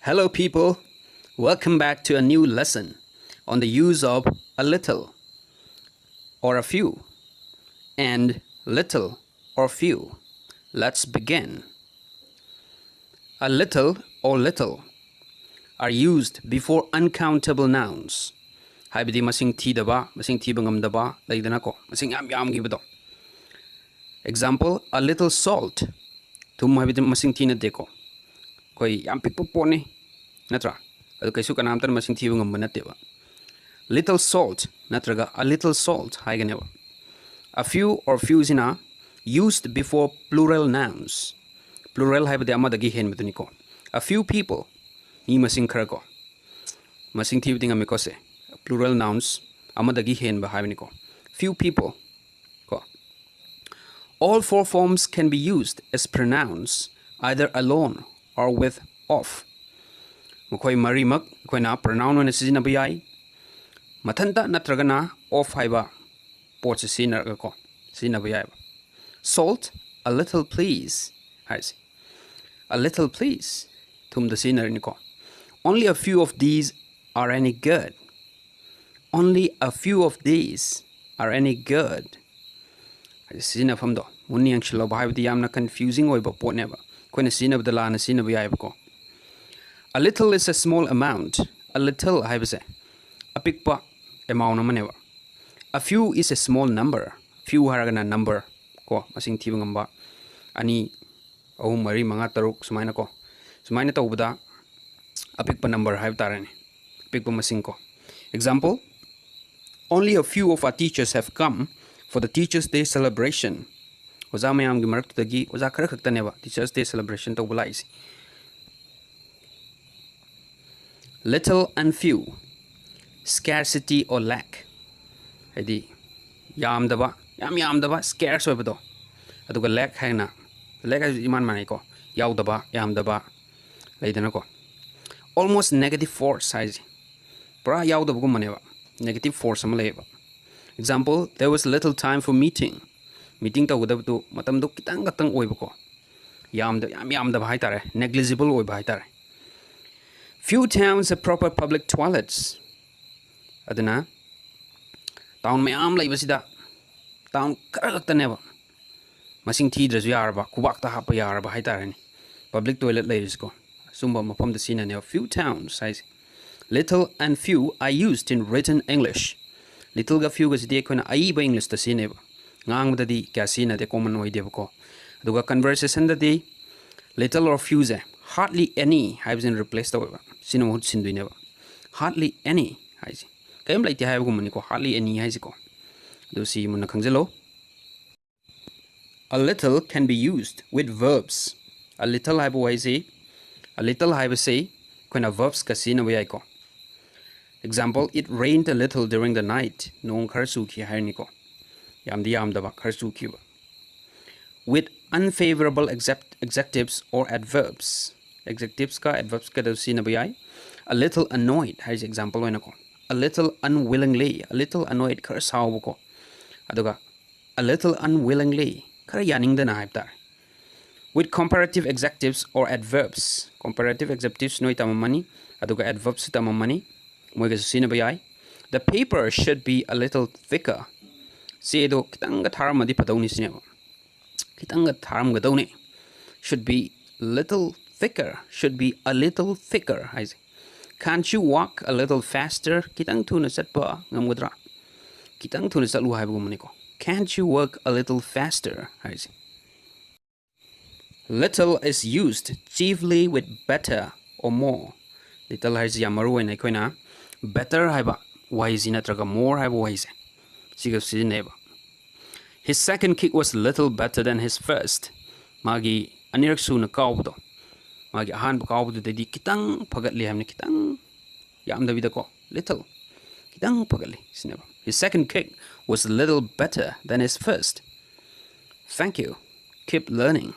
Hello people, welcome back to a new lesson on the use of a little or a few and little or few. Let's begin. A little or little are used before uncountable nouns. Haibidi masing thidaba, masing thiba ngamdaba leidana ko, masing yam gibado. Example, a little salt. Tum haibidi masing thina deko. Koi yam pikpo pone natra adu kaisu kanam tan masing thibu ngam banateba. Little salt natraga a little salt haiganeba. A few or fews ina used before plural nouns. Plural haibadi amadagi hen meduniko. A few people ni masing kharako. Masing thibu dinga mikose. Plural nouns amadagi hen ba haibniko. Few people ko. All four forms can be used as pronouns either alone or with of. Mukoi marimak koina pronoun when sijinnapham yai. Mathanta natragana of haiba port ko sijinnapham yai. Salt, a little please. A little please. Tum the sijinnariniko. Only a few of these are any good. Only a few of these are any good. Sijinnapham do. Muni ang shilo bahai yamna confusing oiba port never. A little is a small amount. A little haibase. A pikpa amount maneva. A few is a small number. Few haragana number ko masing thibangamba. Ani ahum mari manga taruk sumaina ko. Sumaina tawbada a pikpa number haib tarani. Pikpa masing ko. Example, only a few of our teachers have come for the Teachers' Day celebration. Oza mayam gi marak tagi oza khara khakta neba Teachers Day celebration to bulai si. Little and few, scarcity or lack. Hadi yam daba scarce oibado. Aduga lack haina. Lack is iman manai ko. Yaw daba yam daba leidana ko. Almost negative force size. Pra yaw daba ko maneba. Negative force amaleba. Example, there was little time for meeting. Meeting ta udab tu matam do kitang gatang oiba ko. Yam da bhai tare, negligible oiba bhai tare. Few towns have proper public toilets. Adana town mayam laibasida town karakta neba. Masing thidrasu yarba kubak ta hapa yarba hai tare ni. Public toilet lairis ko. Sumba mapam da sina ne. Few towns size. Little and few are used in written English. Little ga few ga sidi ko na aiba English ta sineba. Ngang dadi kya sina de common way deba ko. Aduga conversation dadi little or few ze hardly any has been replaced the sino hut sindu neba. Hardly any haisi. Kayam like have gumani ko hardly any haisi ko. Do si mun khangzelo. A little can be used with verbs. A little haibu haisi. A little haibu say kuna verbs ka sina way ko. Example, it rained a little during the night. Nong kharsu ki haini ko. With unfavorable adjectives or adverbs. Adjectives ka adverbs ka sinabayai. A little annoyed. Here's example when ako. A little unwillingly. A little annoyed kar saw ko. Aduga. A little unwillingly. Kar yaning da na tar. With comparative adjectives or adverbs. Comparative adjectives no itamamani. Aduga adverbs itamamani. Moiga sinabayai. The paper should be a little thicker. See do kitanga tharam adi padawni sineba. Kitanga tharam gadawni should be little thicker. Should be a little thicker. Can't you walk a little faster? Kitang tuna satpa ngamudra. Kitang tuna satlu haibu maniko. Can't you work a little faster? Little is used chiefly with better or more. Little haisi yamaru en koina better haiba waisi natraga more haibu waisi. His second kick was little better than his first. Magi anirak su na kaudo. Magi ahan kaudo dedi kitang pagatli hamne kitang yam davida ko little kitang pagatli sineba. His second kick was little better than his first. Thank you. Keep learning.